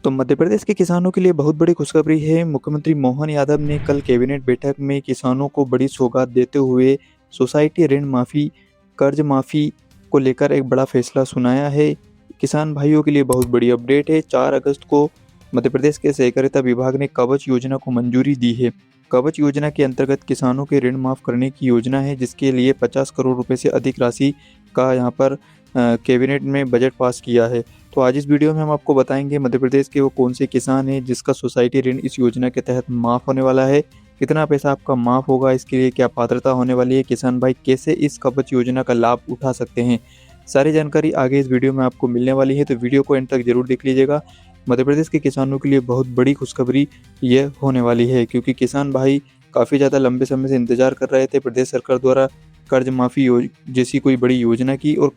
तो मध्य प्रदेश के किसानों के लिए बहुत बड़ी खुशखबरी है। मुख्यमंत्री मोहन यादव ने कल कैबिनेट बैठक में किसानों को बड़ी सौगात देते हुए सोसाइटी ऋण माफ़ी, कर्ज माफ़ी को लेकर एक बड़ा फैसला सुनाया है। किसान भाइयों के लिए बहुत बड़ी अपडेट है। 4 अगस्त को मध्य प्रदेश के सहकारिता विभाग ने कवच योजना को मंजूरी दी है। कवच योजना के अंतर्गत किसानों के ऋण माफ़ करने की योजना है, जिसके लिए 50 करोड़ रुपए से अधिक राशि का यहाँ पर कैबिनेट में बजट पास किया है। तो आज इस वीडियो में हम आपको बताएंगे मध्य प्रदेश के वो कौन से किसान हैं जिसका सोसाइटी ऋण इस योजना के तहत माफ़ होने वाला है, कितना पैसा आपका माफ़ होगा, इसके लिए क्या पात्रता होने वाली है, किसान भाई कैसे इस कवच योजना का लाभ उठा सकते हैं। सारी जानकारी आगे इस वीडियो में आपको मिलने वाली है, तो वीडियो को एंड तक जरूर देख लीजिएगा। मध्य प्रदेश के किसानों के लिए बहुत बड़ी खुशखबरी ये होने वाली है, क्योंकि किसान भाई काफ़ी ज़्यादा लंबे समय से इंतजार कर रहे थे प्रदेश सरकार द्वारा कर्ज माफ़ी जैसी कोई बड़ी योजना की। और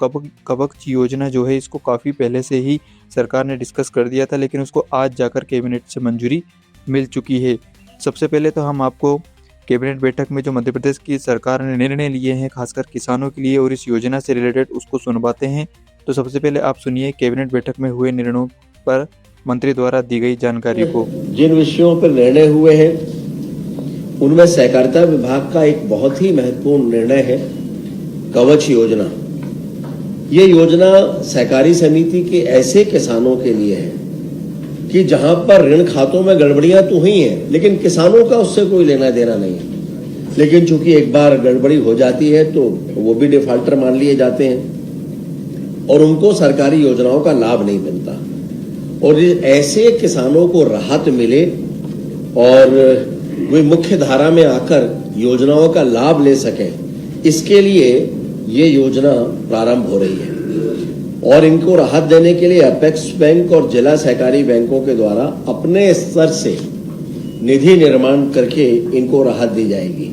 कवच योजना जो है इसको काफ़ी पहले से ही सरकार ने डिस्कस कर दिया था, लेकिन उसको आज जाकर कैबिनेट से मंजूरी मिल चुकी है। सबसे पहले तो हम आपको कैबिनेट बैठक में जो मध्य प्रदेश की सरकार ने निर्णय लिए हैं खासकर किसानों के लिए और इस योजना से रिलेटेड उसको सुनवाते हैं। तो सबसे पहले आप सुनिए कैबिनेट बैठक में हुए निर्णयों पर मंत्री द्वारा दी गई जानकारी को। जिन विषयों पर निर्णय हुए हैं उनमें सहकारिता विभाग का एक बहुत ही महत्वपूर्ण निर्णय है कवच योजना। ये योजना सहकारी समिति के ऐसे किसानों के लिए है कि जहां पर ऋण खातों में गड़बड़ियां तो हुई हैं, लेकिन किसानों का उससे कोई लेना देना नहीं है। लेकिन चूंकि एक बार गड़बड़ी हो जाती है तो वो भी डिफॉल्टर मान लिए जाते हैं और उनको सरकारी योजनाओं का लाभ नहीं मिलता। और ऐसे किसानों को राहत मिले और वे मुख्य धारा में आकर योजनाओं का लाभ ले सकें, इसके लिए ये योजना प्रारंभ हो रही है। और इनको राहत देने के लिए अपेक्स बैंक और जिला सहकारी बैंकों के द्वारा अपने स्तर से निधि निर्माण करके इनको राहत दी जाएगी।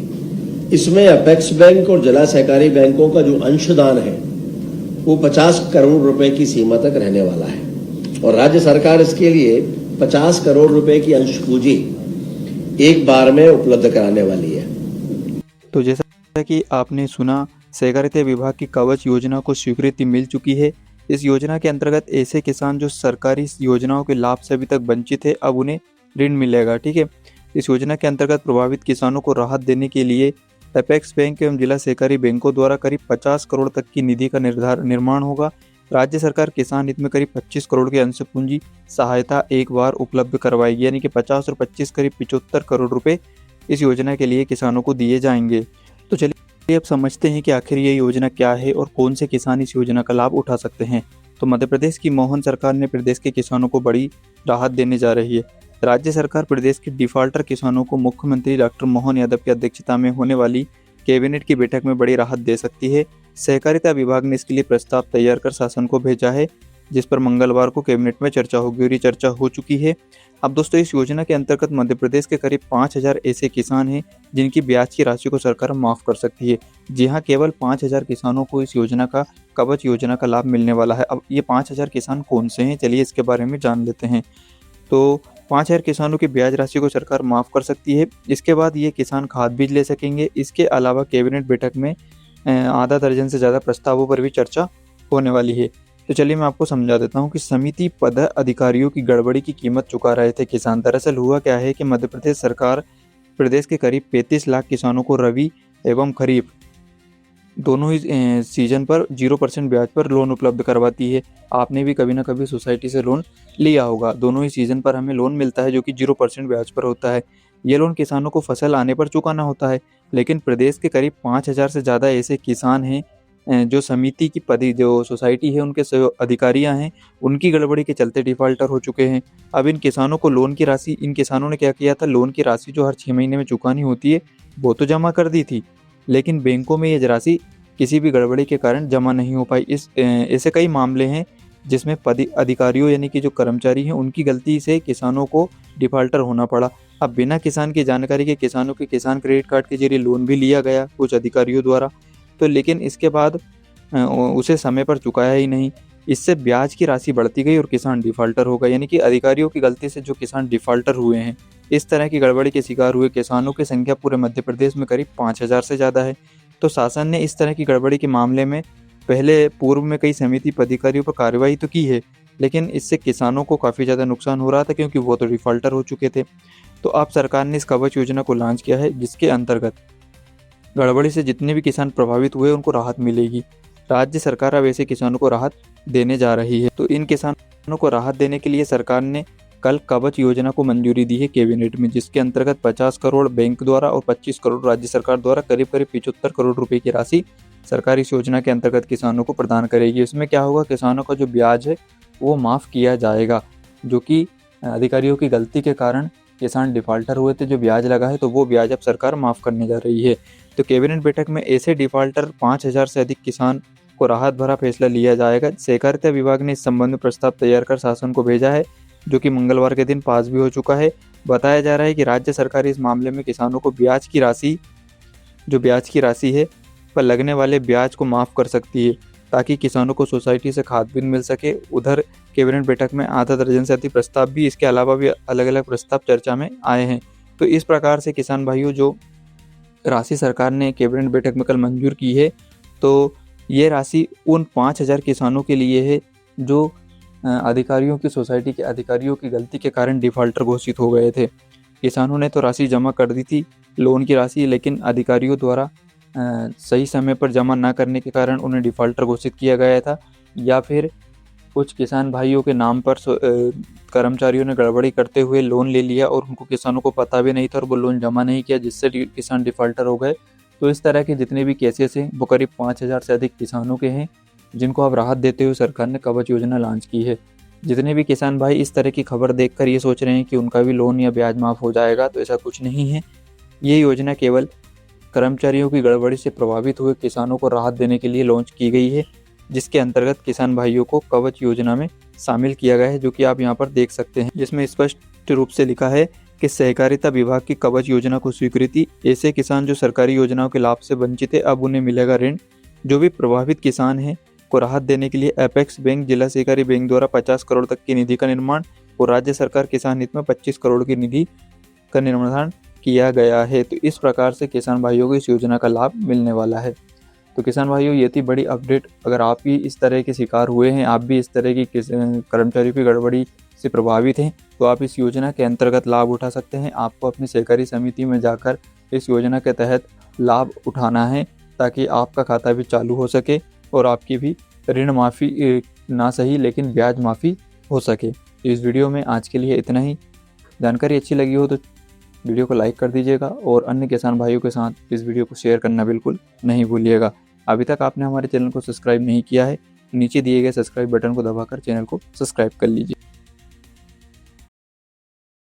इसमें अपेक्स बैंक और जिला सहकारी बैंकों का जो अंशदान है वो 50 करोड़ रुपए की सीमा तक रहने वाला है और राज्य सरकार इसके लिए 50 करोड़ रुपए की अंश पूंजी एक बार में उपलब्ध कराने वाली है। तो जैसा कि आपने सुना, सहकारिता विभाग की कवच योजना को स्वीकृति मिल चुकी है। इस योजना के अंतर्गत ऐसे किसान जो सरकारी योजनाओं के लाभ से अभी तक वंचित है, अब उन्हें ऋण मिलेगा। ठीक है, इस योजना के अंतर्गत प्रभावित किसानों को राहत देने के लिए अपेक्स बैंक एवं जिला सहकारी बैंकों द्वारा करीब 50 करोड़ तक की निधि का निर्माण होगा। राज्य सरकार किसान हित में करीब 25 करोड़ की अंश पूंजी सहायता एक बार उपलब्ध करवाएगी, यानी कि 50 और 25 करीब 75 करोड़ रुपए इस योजना के लिए किसानों को दिए जाएंगे। तो चलिए अब समझते हैं कि आखिर ये योजना क्या है और कौन से किसान इस योजना का लाभ उठा सकते हैं। तो मध्य प्रदेश की मोहन सरकार ने प्रदेश के किसानों को बड़ी राहत देने जा रही है। राज्य सरकार प्रदेश के डिफॉल्टर किसानों को मुख्यमंत्री डॉक्टर मोहन यादव की अध्यक्षता में होने वाली कैबिनेट की बैठक में बड़ी राहत दे सकती है। सहकारिता विभाग ने इसके लिए प्रस्ताव तैयार कर शासन को भेजा है, जिस पर मंगलवार को कैबिनेट में चर्चा होगी और ये चर्चा हो चुकी है। अब दोस्तों, इस योजना के अंतर्गत मध्य प्रदेश के करीब 5000 ऐसे किसान हैं जिनकी ब्याज की राशि को सरकार माफ़ कर सकती है। जी हाँ, केवल 5000 किसानों को इस योजना का कवच योजना का लाभ मिलने वाला है। अब ये 5000 किसान कौन से हैं, चलिए इसके बारे में जान लेते हैं। तो 5000 किसानों की ब्याज राशि को सरकार माफ़ कर सकती है। इसके बाद ये किसान खाद बीज ले सकेंगे। इसके अलावा कैबिनेट बैठक में आधा दर्जन से ज़्यादा प्रस्तावों पर भी चर्चा होने वाली है। तो चलिए मैं आपको समझा देता हूँ कि समिति पद अधिकारियों की गड़बड़ी की कीमत चुका रहे थे किसान। दरअसल हुआ क्या है कि मध्य प्रदेश सरकार प्रदेश के करीब 35 लाख किसानों को रबी एवं खरीफ दोनों ही सीजन पर 0% ब्याज पर लोन उपलब्ध करवाती है। आपने भी कभी ना कभी सोसाइटी से लोन लिया होगा। दोनों ही सीजन पर हमें लोन मिलता है जो कि 0% ब्याज पर होता है। ये लोन किसानों को फसल आने पर चुकाना होता है, लेकिन प्रदेश के करीब 5000 से ज़्यादा ऐसे किसान हैं जो समिति की जो सोसाइटी है उनके अधिकारियां हैं, उनकी गड़बड़ी के चलते डिफॉल्टर हो चुके हैं। अब इन किसानों को लोन की राशि, इन किसानों ने क्या किया था, लोन की राशि जो हर 6 महीने में चुकानी होती है वो तो जमा कर दी थी, लेकिन बैंकों में ये राशि किसी भी गड़बड़ी के कारण जमा नहीं हो पाई। ऐसे कई मामले हैं जिसमें अधिकारियों यानी कि जो कर्मचारी हैं उनकी गलती से किसानों को डिफॉल्टर होना पड़ा। अब बिना किसान की जानकारी के किसानों के किसान क्रेडिट कार्ड के जरिए लोन भी लिया गया कुछ अधिकारियों द्वारा, तो लेकिन इसके बाद उसे समय पर चुकाया ही नहीं। इससे ब्याज की राशि बढ़ती गई और किसान डिफॉल्टर हो गए, यानी कि अधिकारियों की गलती से जो किसान डिफॉल्टर हुए हैं। इस तरह की गड़बड़ी के शिकार हुए किसानों की संख्या पूरे मध्य प्रदेश में करीब 5000 से ज़्यादा है। तो शासन ने इस तरह की गड़बड़ी के मामले में पहले पूर्व में कई समिति पदाधिकारियों पर कार्रवाई तो की है, लेकिन इससे किसानों को काफ़ी ज़्यादा नुकसान हो रहा था क्योंकि वो तो डिफ़ॉल्टर हो चुके थे। तो अब सरकार ने इस कवच योजना को लॉन्च किया है, जिसके अंतर्गत गड़बड़ी से जितने भी किसान प्रभावित हुए उनको राहत मिलेगी। राज्य सरकार अब ऐसे किसानों को राहत देने जा रही है। तो इन किसानों को राहत देने के लिए सरकार ने कल कवच योजना को मंजूरी दी है कैबिनेट में, जिसके अंतर्गत 50 करोड़ बैंक द्वारा और 25 करोड़ राज्य सरकार द्वारा करीब 75 करोड़ रुपए की राशि सरकार इस योजना के अंतर्गत किसानों को प्रदान करेगी। इसमें क्या होगा, किसानों का जो ब्याज है वो माफ़ किया जाएगा, जो कि अधिकारियों की गलती के कारण किसान डिफ़ॉल्टर हुए थे, जो ब्याज लगा है तो वो ब्याज अब सरकार माफ़ करने जा रही है। तो कैबिनेट बैठक में ऐसे डिफ़ॉल्टर 5000 से अधिक किसान को राहत भरा फैसला लिया जाएगा। सहकारिता विभाग ने इस संबंध में प्रस्ताव तैयार कर शासन को भेजा है, जो कि मंगलवार के दिन पास भी हो चुका है। बताया जा रहा है कि राज्य सरकार इस मामले में किसानों को ब्याज की राशि है पर लगने वाले ब्याज को माफ़ कर सकती है, ताकि किसानों को सोसाइटी से खाद बीज मिल सके। उधर कैबिनेट बैठक में आधा दर्जन से अधिक प्रस्ताव भी, इसके अलावा भी अलग अलग प्रस्ताव चर्चा में आए हैं। तो इस प्रकार से किसान भाइयों, जो राशि सरकार ने कैबिनेट बैठक में कल मंजूर की है, तो ये राशि उन 5000 किसानों के लिए है जो अधिकारियों की सोसाइटी के अधिकारियों की गलती के कारण डिफ़ॉल्टर घोषित हो गए थे। किसानों ने तो राशि जमा कर दी थी, लोन की राशि, लेकिन अधिकारियों द्वारा सही समय पर जमा न करने के कारण उन्हें डिफ़ॉल्टर घोषित किया गया था, या फिर कुछ किसान भाइयों के नाम पर कर्मचारियों ने गड़बड़ी करते हुए लोन ले लिया और उनको किसानों को पता भी नहीं था और वो लोन जमा नहीं किया, जिससे किसान डिफ़ॉल्टर हो गए। तो इस तरह के जितने भी केसेस हैं वो करीब 5000 से अधिक किसानों के हैं, जिनको अब राहत देते हुए सरकार ने कवच योजना लॉन्च की है। जितने भी किसान भाई इस तरह की खबर देखकर ये सोच रहे हैं कि उनका भी लोन या ब्याज माफ़ हो जाएगा, तो ऐसा कुछ नहीं है। ये योजना केवल कर्मचारियों की गड़बड़ी से प्रभावित हुए किसानों को राहत देने के लिए लॉन्च की गई है, जिसके अंतर्गत किसान भाइयों को कवच योजना में शामिल किया गया है, जो कि आप यहाँ पर देख सकते हैं, जिसमें स्पष्ट रूप से लिखा है कि सहकारिता विभाग की कवच योजना को स्वीकृति। ऐसे किसान जो सरकारी योजनाओं के लाभ से वंचित है, अब उन्हें मिलेगा ऋण। जो भी प्रभावित किसान हैं को राहत देने के लिए अपेक्स बैंक, जिला सहकारी बैंक द्वारा 50 करोड़ तक की निधि का निर्माण और राज्य सरकार किसान हित में 25 करोड़ की निधि का निर्माण किया गया है। तो इस प्रकार से किसान भाइयों को इस योजना का लाभ मिलने वाला है। तो किसान भाइयों, ये थी बड़ी अपडेट। अगर आप भी इस तरह के शिकार हुए हैं, आप भी इस तरह की कर्मचारियों की गड़बड़ी से प्रभावित हैं, तो आप इस योजना के अंतर्गत लाभ उठा सकते हैं। आपको अपनी सहकारी समिति में जाकर इस योजना के तहत लाभ उठाना है, ताकि आपका खाता भी चालू हो सके और आपकी भी ऋण माफ़ी ना सही लेकिन ब्याज माफ़ी हो सके। तो इस वीडियो में आज के लिए इतना ही। जानकारी अच्छी लगी हो तो वीडियो को लाइक कर दीजिएगा और अन्य किसान भाइयों के साथ इस वीडियो को शेयर करना बिल्कुल नहीं भूलिएगा। अभी तक आपने हमारे चैनल को सब्सक्राइब नहीं किया है, नीचे दिए गए सब्सक्राइब बटन को दबाकर चैनल को सब्सक्राइब कर लीजिए।